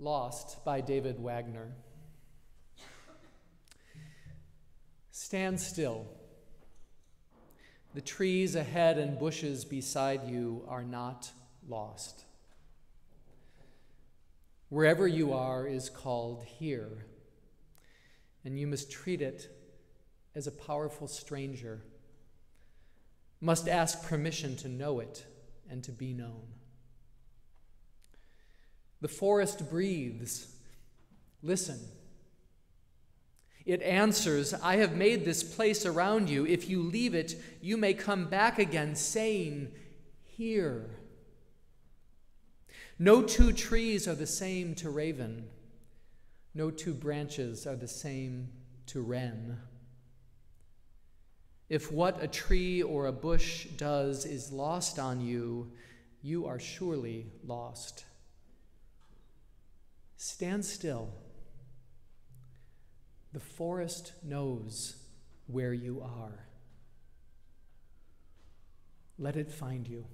Lost by David Wagner. Stand still. The trees ahead and bushes beside you are not lost. Wherever you are is called here, and you must treat it as a powerful stranger, must ask permission to know it and to be known. The forest breathes. Listen. It answers, I have made this place around you. If you leave it, you may come back again, saying, here. No two trees are the same to raven. No two branches are the same to wren. If what a tree or a bush does is lost on you, you are surely lost. Stand still. The forest knows where you are. Let it find you.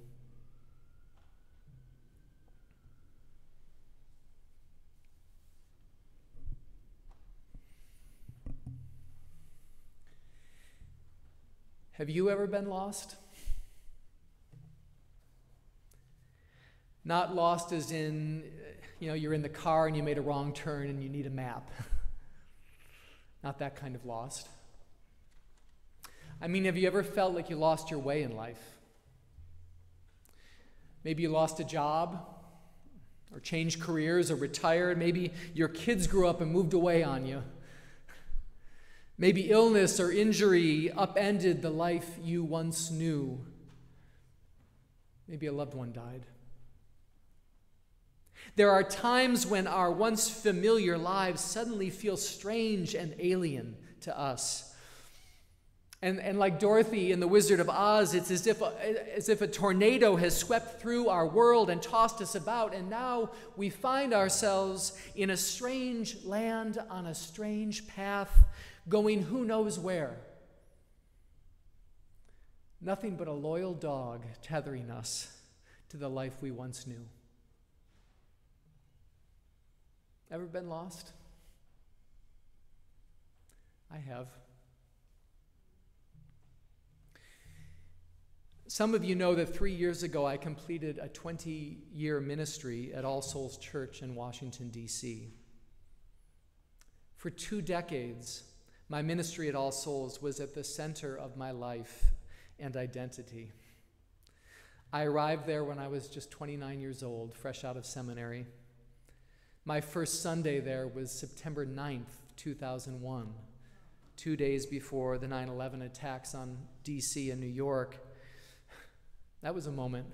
Have you ever been lost? Not lost as in, you're in the car and you made a wrong turn and you need a map. Not that kind of lost. I mean, have you ever felt like you lost your way in life? Maybe you lost a job, or changed careers, or retired. Maybe your kids grew up and moved away on you. Maybe illness or injury upended the life you once knew. Maybe a loved one died. There are times when our once familiar lives suddenly feel strange and alien to us. And like Dorothy in The Wizard of Oz, it's as if a tornado has swept through our world and tossed us about, and now we find ourselves in a strange land on a strange path, going who knows where. Nothing but a loyal dog tethering us to the life we once knew. Ever been lost? I have. Some of you know that 3 years ago I completed a 20-year ministry at All Souls Church in Washington, D.C. For 2 decades, my ministry at All Souls was at the center of my life and identity. I arrived there when I was just 29 years old, fresh out of seminary. My first Sunday there was September 9th, 2001, 2 days before the 9/11 attacks on D.C. and New York. That was a moment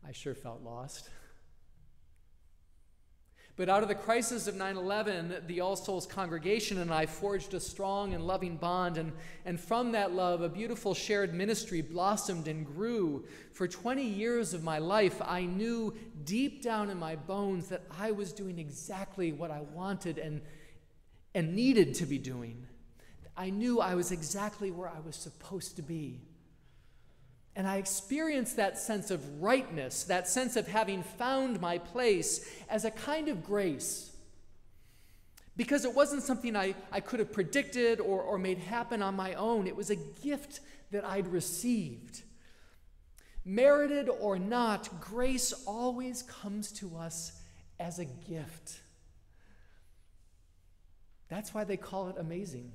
I sure felt lost. But out of the crisis of 9/11, the All Souls congregation and I forged a strong and loving bond, and from that love, a beautiful shared ministry blossomed and grew. For 20 years of my life, I knew deep down in my bones that I was doing exactly what I wanted and needed to be doing. I knew I was exactly where I was supposed to be. And I experienced that sense of rightness, that sense of having found my place as a kind of grace. Because it wasn't something I could have predicted or made happen on my own. It was a gift that I'd received. Merited or not, grace always comes to us as a gift. That's why they call it amazing.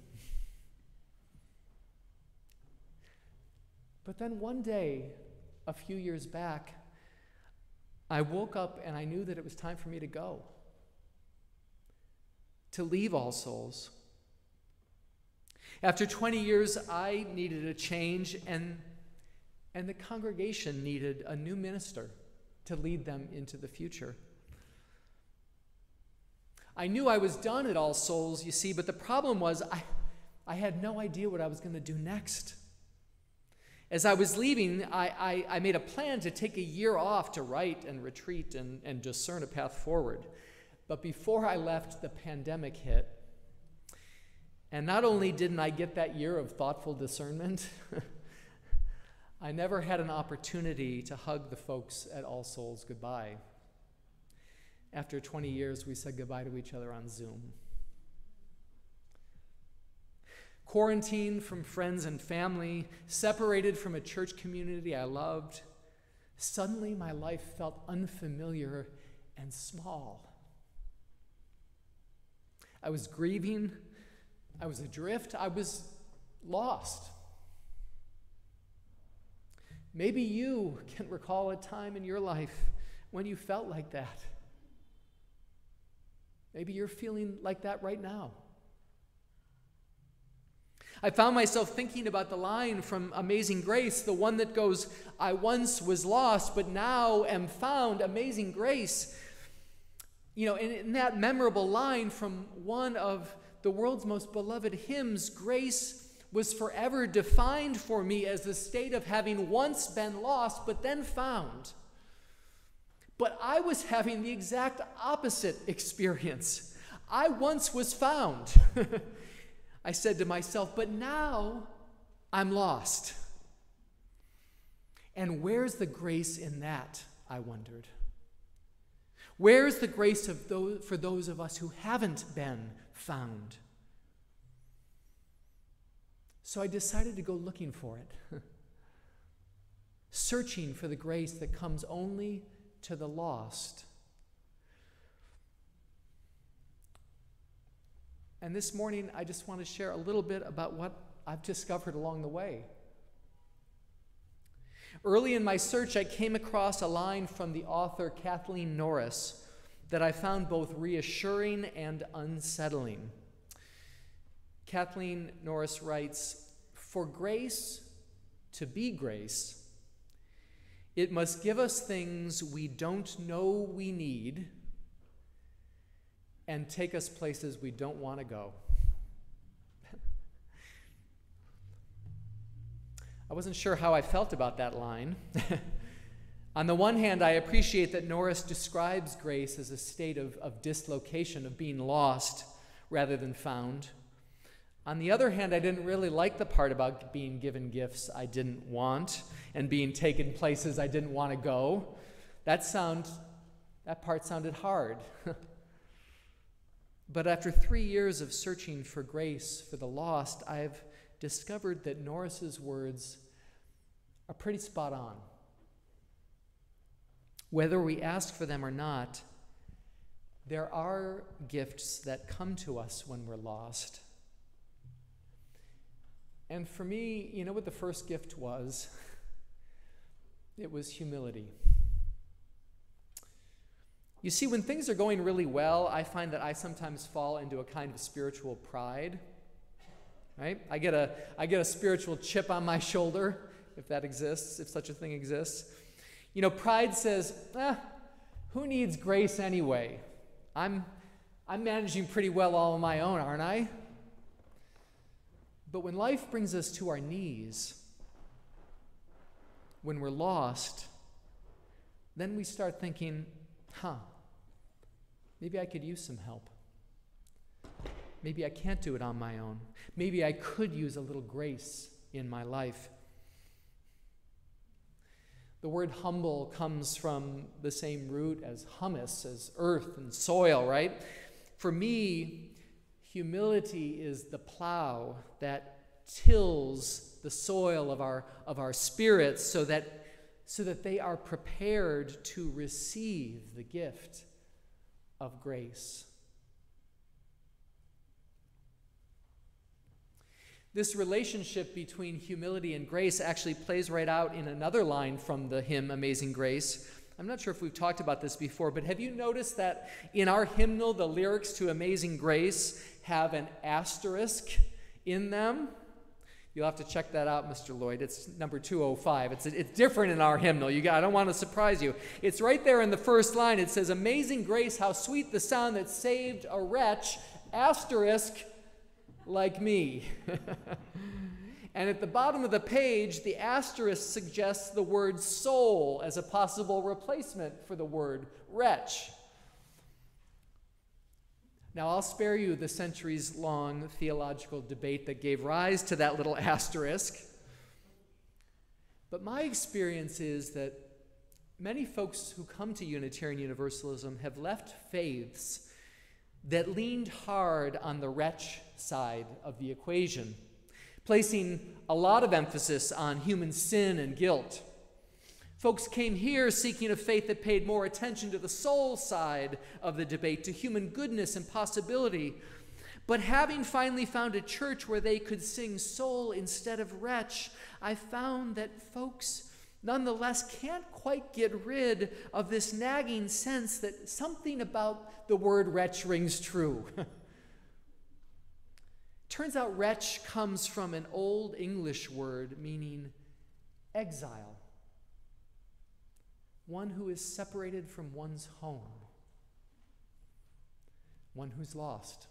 But then one day, a few years back, I woke up and I knew that it was time for me to go, to leave All Souls. After 20 years, I needed a change, and the congregation needed a new minister to lead them into the future. I knew I was done at All Souls, you see, but the problem was I had no idea what I was going to do next. As I was leaving, I made a plan to take a year off to write and retreat and discern a path forward. But before I left, the pandemic hit. And not only didn't I get that year of thoughtful discernment, I never had an opportunity to hug the folks at All Souls goodbye. After 20 years, we said goodbye to each other on Zoom. Quarantined from friends and family, separated from a church community I loved, suddenly my life felt unfamiliar and small. I was grieving, I was adrift, I was lost. Maybe you can recall a time in your life when you felt like that. Maybe you're feeling like that right now. I found myself thinking about the line from Amazing Grace, the one that goes, I once was lost, but now am found. Amazing Grace. You know, in that memorable line from one of the world's most beloved hymns, grace was forever defined for me as the state of having once been lost, but then found. But I was having the exact opposite experience. I once was found. I said to myself, but now I'm lost. And where's the grace in that, I wondered. Where's the grace for those of us who haven't been found? So I decided to go looking for it, searching for the grace that comes only to the lost. And this morning, I just want to share a little bit about what I've discovered along the way. Early in my search, I came across a line from the author Kathleen Norris that I found both reassuring and unsettling. Kathleen Norris writes, "For grace to be grace, it must give us things we don't know we need and take us places we don't want to go." I wasn't sure how I felt about that line. On the one hand, I appreciate that Norris describes grace as a state of dislocation, of being lost rather than found. On the other hand, I didn't really like the part about being given gifts I didn't want and being taken places I didn't want to go. That part sounded hard. But after 3 years of searching for grace for the lost, I've discovered that Norris's words are pretty spot on. Whether we ask for them or not, there are gifts that come to us when we're lost. And for me, you know what the first gift was? It was humility. You see, when things are going really well, I find that I sometimes fall into a kind of spiritual pride. Right? I get a spiritual chip on my shoulder, if that exists, if such a thing exists. You know, pride says, who needs grace anyway? I'm managing pretty well all on my own, aren't I? But when life brings us to our knees, when we're lost, then we start thinking, maybe I could use some help. Maybe I can't do it on my own. Maybe I could use a little grace in my life. The word humble comes from the same root as humus, as earth and soil, right? For me, humility is the plow that tills the soil of our spirits so that they are prepared to receive the gift of grace. This relationship between humility and grace actually plays right out in another line from the hymn Amazing Grace. I'm not sure if we've talked about this before, but have you noticed that in our hymnal, the lyrics to Amazing Grace have an asterisk in them? You'll have to check that out, Mr. Lloyd. It's number 205. It's different in our hymnal. I don't want to surprise you. It's right there in the first line. It says, "Amazing grace, how sweet the sound that saved a wretch, asterisk, like me." And at the bottom of the page, the asterisk suggests the word soul as a possible replacement for the word wretch. Now, I'll spare you the centuries-long theological debate that gave rise to that little asterisk. But my experience is that Many folks who come to Unitarian Universalism have left faiths that leaned hard on the wretch side of the equation, placing a lot of emphasis on human sin and guilt. Folks came here seeking a faith that paid more attention to the soul side of the debate, to human goodness and possibility. But having finally found a church where they could sing soul instead of wretch, I found that folks nonetheless can't quite get rid of this nagging sense that something about the word wretch rings true. Turns out wretch comes from an old English word meaning exile. One who is separated from one's home. One who's lost.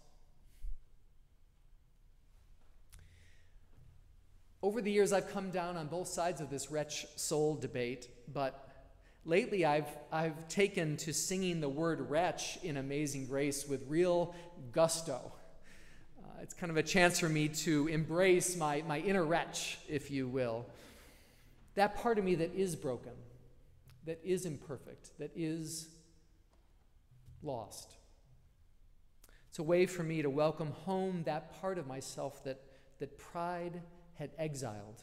Over the years, I've come down on both sides of this wretch soul debate, but lately I've taken to singing the word wretch in Amazing Grace with real gusto. It's kind of a chance for me to embrace my inner wretch, if you will. That part of me that is broken, that is imperfect, that is lost. It's a way for me to welcome home that part of myself that pride had exiled.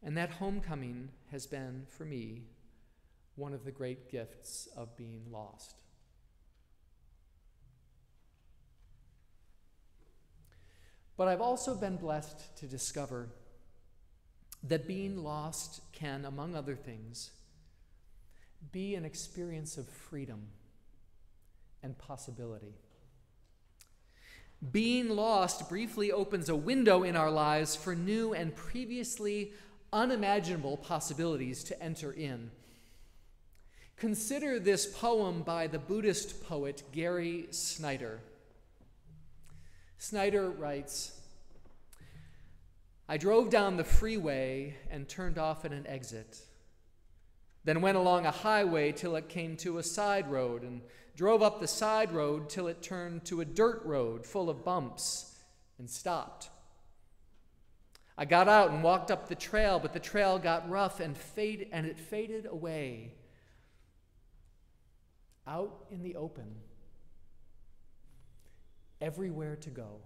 And that homecoming has been, for me, one of the great gifts of being lost. But I've also been blessed to discover that being lost can, among other things, be an experience of freedom and possibility. Being lost briefly opens a window in our lives for new and previously unimaginable possibilities to enter in. Consider this poem by the Buddhist poet Gary Snyder. Snyder writes, "I drove down the freeway and turned off at an exit, then went along a highway till it came to a side road and drove up the side road till it turned to a dirt road full of bumps and stopped. I got out and walked up the trail, but the trail got rough and it faded away. Out in the open, everywhere to go."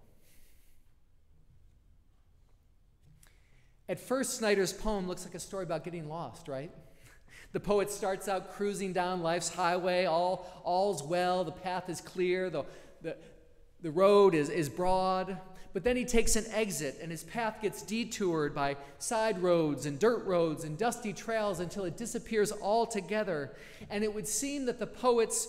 At first, Snyder's poem looks like a story about getting lost, right? The poet starts out cruising down life's highway, all's well, the path is clear, the road is broad, but then he takes an exit and his path gets detoured by side roads and dirt roads and dusty trails until it disappears altogether. And it would seem that the poet's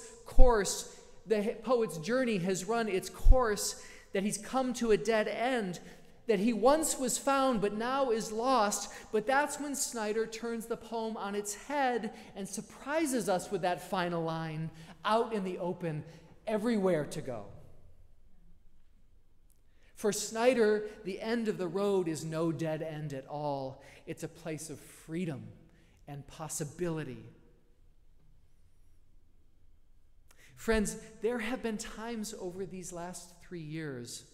journey has run its course, that he's come to a dead end, that he once was found but now is lost. But that's when Snyder turns the poem on its head and surprises us with that final line, out in the open, everywhere to go. For Snyder, the end of the road is no dead end at all. It's a place of freedom and possibility. Friends, there have been times over these last 3 years,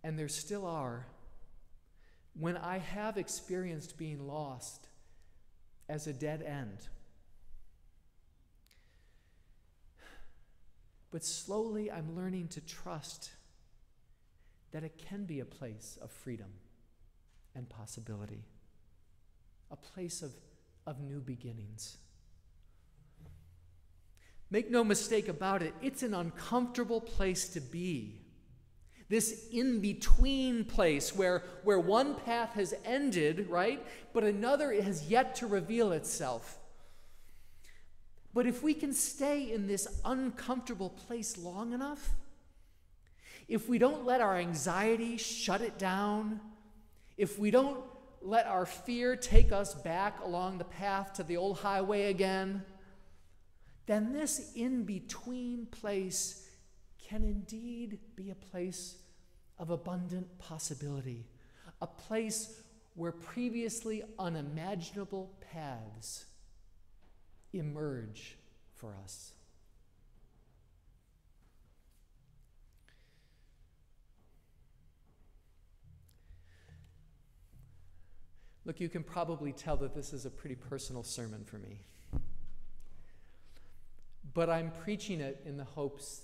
and there still are, when I have experienced being lost as a dead end. But slowly I'm learning to trust that it can be a place of freedom and possibility, a place of new beginnings. Make no mistake about it, it's an uncomfortable place to be. This in-between place where one path has ended, right? But another has yet to reveal itself. But if we can stay in this uncomfortable place long enough, if we don't let our anxiety shut it down, if we don't let our fear take us back along the path to the old highway again, then this in-between place can indeed be a place of abundant possibility, a place where previously unimaginable paths emerge for us. Look, you can probably tell that this is a pretty personal sermon for me. But I'm preaching it in the hopes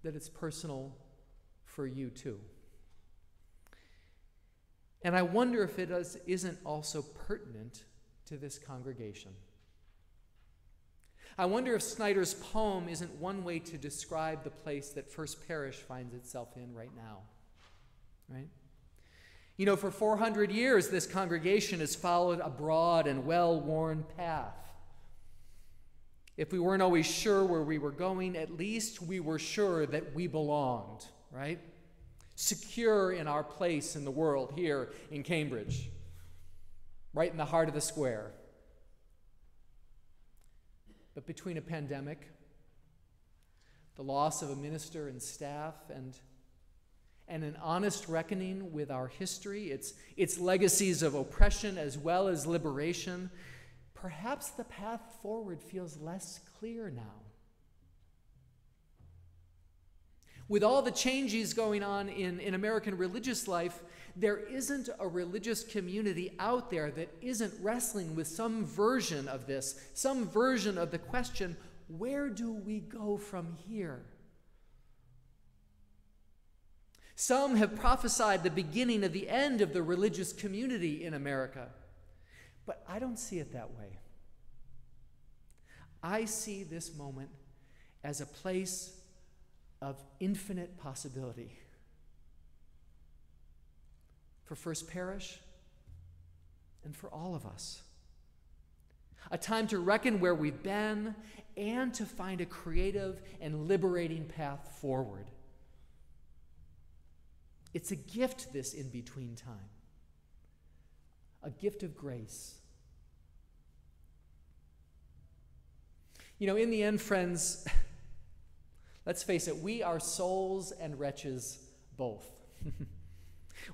that it's personal for you too. And I wonder if it isn't also pertinent to this congregation. I wonder if Snyder's poem isn't one way to describe the place that First Parish finds itself in right now. Right? You know, for 400 years, this congregation has followed a broad and well-worn path. If we weren't always sure where we were going, at least we were sure that we belonged, right? Secure in our place in the world here in Cambridge, right in the heart of the square. But between a pandemic, the loss of a minister and staff, and an honest reckoning with our history, its legacies of oppression as well as liberation, perhaps the path forward feels less clear now. With all the changes going on in American religious life, there isn't a religious community out there that isn't wrestling with some version of this, some version of the question, where do we go from here? Some have prophesied the beginning of the end of the religious community in America, but I don't see it that way. I see this moment as a place of infinite possibility for First Parish and for all of us. A time to reckon where we've been and to find a creative and liberating path forward. It's a gift, this in-between time. A gift of grace. You know, in the end, friends, let's face it, we are souls and wretches both.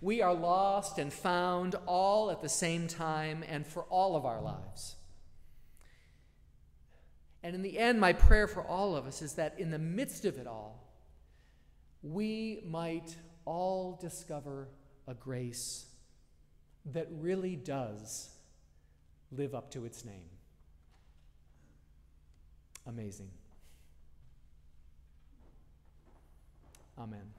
We are lost and found all at the same time and for all of our lives. And in the end, my prayer for all of us is that in the midst of it all, we might all discover a grace that really does live up to its name. Amazing. Amen.